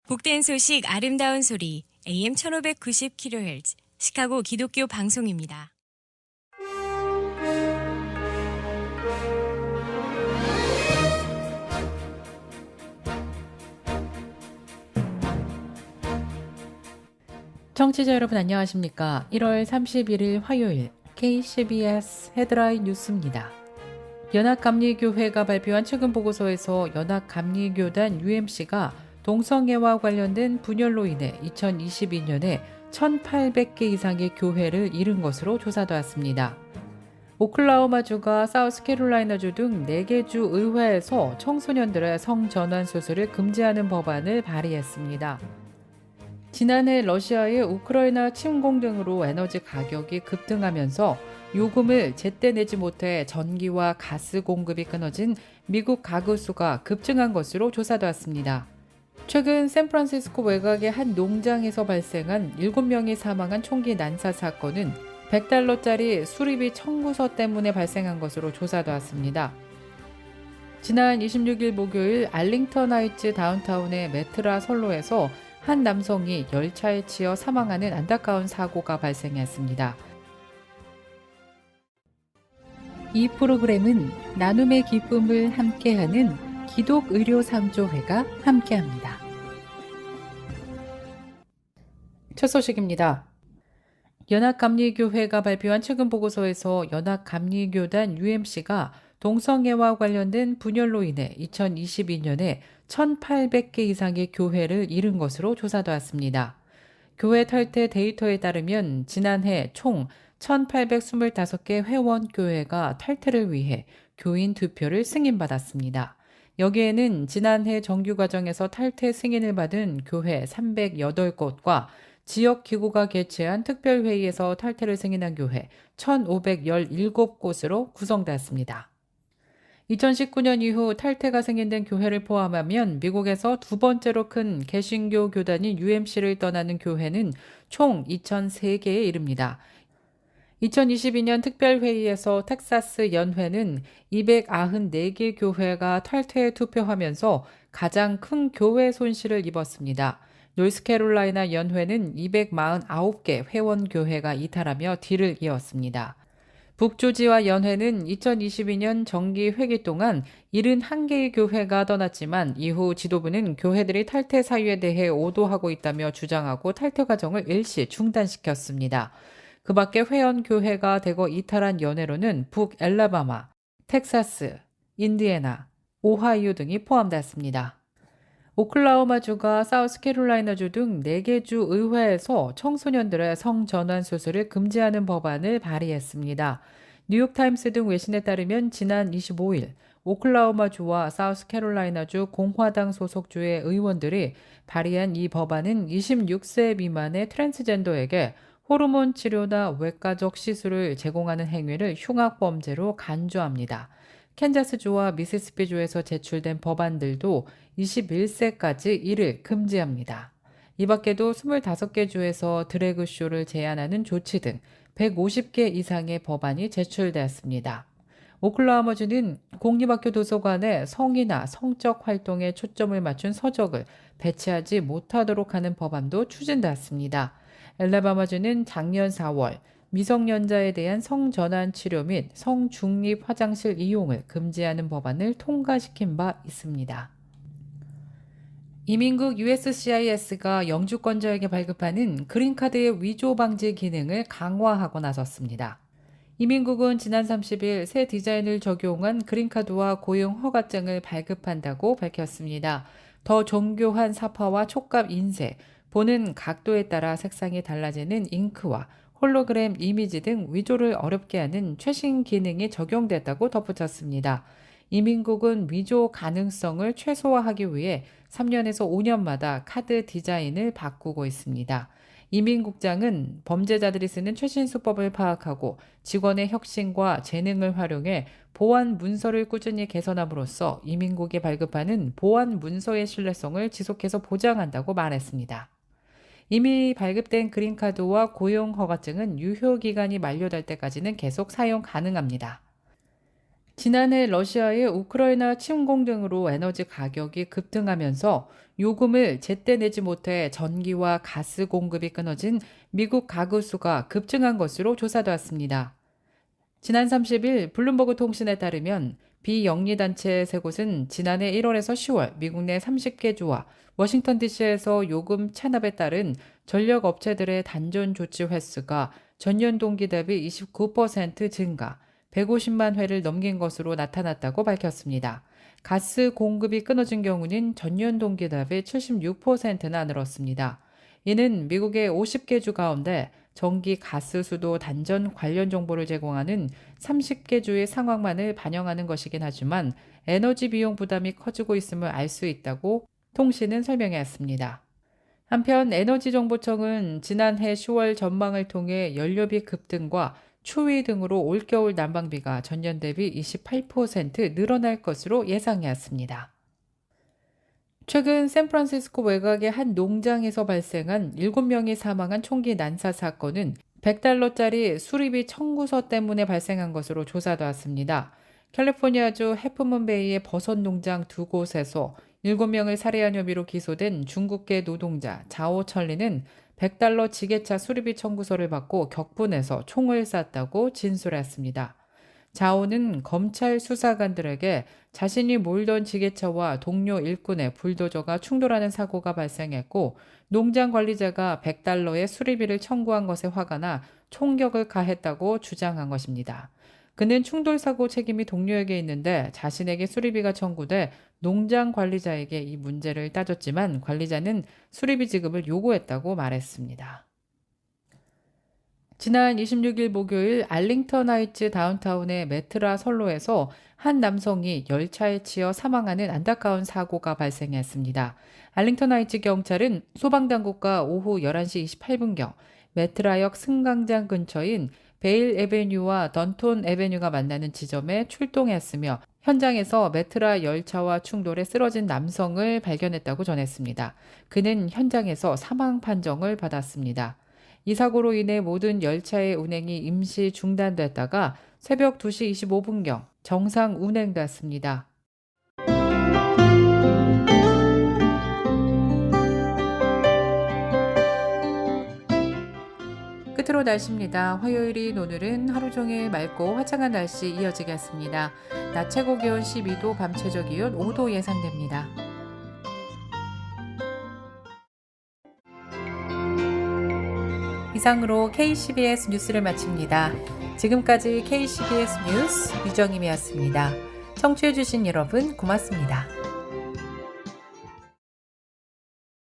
복된 소식 아름다운 소리 AM 1590kHz 시카고 기독교 방송입니다. 청취자 여러분 안녕하십니까? 1월 31일 화요일 KCBS 헤드라인 뉴스입니다. 연합감리교회가 발표한 최근 보고서에서 연합감리교단 UMC가 동성애와 관련된 분열로 인해 2022년에 1,800개 이상의 교회를 잃은 것으로 조사되었습니다. 오클라호마주가 사우스캐롤라이나주 등 4개 주 의회에서 청소년들의 성전환 수술을 금지하는 법안을 발의했습니다. 지난해 러시아의 우크라이나 침공 등으로 에너지 가격이 급등하면서 요금을 제때 내지 못해 전기와 가스 공급이 끊어진 미국 가구 수가 급증한 것으로 조사되었습니다. 최근 샌프란시스코 외곽의 한 농장에서 발생한 7명이 사망한 총기 난사 사건은 $100짜리 수리비 청구서 때문에 발생한 것으로 조사되었습니다. 지난 26일 목요일 알링턴 하이츠 다운타운의 메트라 선로에서 한 남성이 열차에 치여 사망하는 안타까운 사고가 발생했습니다. 이 프로그램은 나눔의 기쁨을 함께하는 기독의료상조회가 함께합니다. 첫 소식입니다. 연합감리교회가 발표한 최근 보고서에서 연합감리교단 UMC가 동성애와 관련된 분열로 인해 2022년에 1,800개 이상의 교회를 잃은 것으로 조사되었습니다. 교회 탈퇴 데이터에 따르면 지난해 총 1,825개 회원교회가 탈퇴를 위해 교인 2표를 승인받았습니다. 여기에는 지난해 정규과정에서 탈퇴 승인을 받은 교회 308곳과 지역기구가 개최한 특별회의에서 탈퇴를 승인한 교회 1,517곳으로 구성되었습니다. 2019년 이후 탈퇴가 승인된 교회를 포함하면 미국에서 두 번째로 큰 개신교 교단인 UMC를 떠나는 교회는 총 2,003개에 이릅니다. 2022년 특별회의에서 텍사스 연회는 294개 교회가 탈퇴에 투표하면서 가장 큰 교회 손실을 입었습니다. 노스캐롤라이나 연회는 249개 회원교회가 이탈하며 뒤를 이었습니다. 북조지와 연회는 2022년 정기 회기 동안 71개의 교회가 떠났지만 이후 지도부는 교회들이 탈퇴 사유에 대해 오도하고 있다며 주장하고 탈퇴 과정을 일시 중단시켰습니다. 그 밖에 회원교회가 대거 이탈한 연회로는 북엘라바마, 텍사스, 인디애나, 오하이오 등이 포함됐습니다. 오클라호마주가 사우스캐롤라이나주 등 4개 주 의회에서 청소년들의 성전환 수술을 금지하는 법안을 발의했습니다. 뉴욕타임스 등 외신에 따르면 지난 25일 오클라호마주와 사우스캐롤라이나주 공화당 소속주의 의원들이 발의한 이 법안은 26세 미만의 트랜스젠더에게 호르몬 치료나 외과적 시술을 제공하는 행위를 흉악범죄로 간주합니다. 캔자스주와 미시시피주에서 제출된 법안들도 21세까지 이를 금지합니다. 이 밖에도 25개 주에서 드래그쇼를 제한하는 조치 등 150개 이상의 법안이 제출되었습니다. 오클라호마주는 공립학교 도서관에 성이나 성적 활동에 초점을 맞춘 서적을 배치하지 못하도록 하는 법안도 추진되었습니다. 엘라바마주는 작년 4월 미성년자에 대한 성전환 치료 및 성중립 화장실 이용을 금지하는 법안을 통과시킨 바 있습니다. 이민국 USCIS가 영주권자에게 발급하는 그린카드의 위조 방지 기능을 강화하고 나섰습니다. 이민국은 지난 30일 새 디자인을 적용한 그린카드와 고용 허가증을 발급한다고 밝혔습니다. 더 정교한 사파와 촉감 인쇄, 보는 각도에 따라 색상이 달라지는 잉크와 홀로그램 이미지 등 위조를 어렵게 하는 최신 기능이 적용됐다고 덧붙였습니다. 이민국은 위조 가능성을 최소화하기 위해 3년에서 5년마다 카드 디자인을 바꾸고 있습니다. 이민국장은 범죄자들이 쓰는 최신 수법을 파악하고 직원의 혁신과 재능을 활용해 보안 문서를 꾸준히 개선함으로써 이민국이 발급하는 보안 문서의 신뢰성을 지속해서 보장한다고 말했습니다. 이미 발급된 그린카드와 고용 허가증은 유효기간이 만료될 때까지는 계속 사용 가능합니다. 지난해 러시아의 우크라이나 침공 등으로 에너지 가격이 급등하면서 요금을 제때 내지 못해 전기와 가스 공급이 끊어진 미국 가구 수가 급증한 것으로 조사되었습니다. 지난 30일 블룸버그 통신에 따르면 비영리단체 세 곳은 지난해 1월에서 10월 미국 내 30개 주와 워싱턴 DC에서 요금 체납에 따른 전력 업체들의 단전 조치 횟수가 전년 동기 대비 29% 증가, 150만 회를 넘긴 것으로 나타났다고 밝혔습니다. 가스 공급이 끊어진 경우는 전년 동기 대비 76%나 늘었습니다. 이는 미국의 50개 주 가운데 전기, 가스, 수도, 단전 관련 정보를 제공하는 30개 주의 상황만을 반영하는 것이긴 하지만 에너지 비용 부담이 커지고 있음을 알 수 있다고 통신은 설명했습니다. 한편 에너지정보청은 지난해 10월 전망을 통해 연료비 급등과 추위 등으로 올겨울 난방비가 전년 대비 28% 늘어날 것으로 예상했습니다. 최근 샌프란시스코 외곽의 한 농장에서 발생한 7명이 사망한 총기 난사 사건은 $100짜리 수리비 청구서 때문에 발생한 것으로 조사되었습니다. 캘리포니아주 해프문베이의 버섯 농장 두 곳에서 7명을 살해한 혐의로 기소된 중국계 노동자 자오 천리는 $100 지게차 수리비 청구서를 받고 격분해서 총을 쐈다고 진술했습니다. 자오는 검찰 수사관들에게 자신이 몰던 지게차와 동료 일꾼의 불도저가 충돌하는 사고가 발생했고 농장 관리자가 $100의 수리비를 청구한 것에 화가 나 총격을 가했다고 주장한 것입니다. 그는 충돌 사고 책임이 동료에게 있는데 자신에게 수리비가 청구돼 농장 관리자에게 이 문제를 따졌지만 관리자는 수리비 지급을 요구했다고 말했습니다. 지난 26일 목요일 알링턴 하이츠 다운타운의 메트라 선로에서 한 남성이 열차에 치여 사망하는 안타까운 사고가 발생했습니다. 알링턴 하이츠 경찰은 소방당국과 오후 11시 28분경 메트라역 승강장 근처인 베일 에베뉴와 던톤 에베뉴가 만나는 지점에 출동했으며 현장에서 메트라 열차와 충돌해 쓰러진 남성을 발견했다고 전했습니다. 그는 현장에서 사망 판정을 받았습니다. 이 사고로 인해 모든 열차의 운행이 임시 중단됐다가 새벽 2시 25분경 정상 운행됐습니다. 끝으로 날씨입니다. 화요일인 오늘은 하루 종일 맑고 화창한 날씨 이어지겠습니다. 낮 최고 기온 12도, 밤 최저 기온 5도 예상됩니다. 이상으로 KCBS 뉴스를 마칩니다. 지금까지 KCBS 뉴스 유정임이었습니다. 청취해주신 여러분 고맙습니다.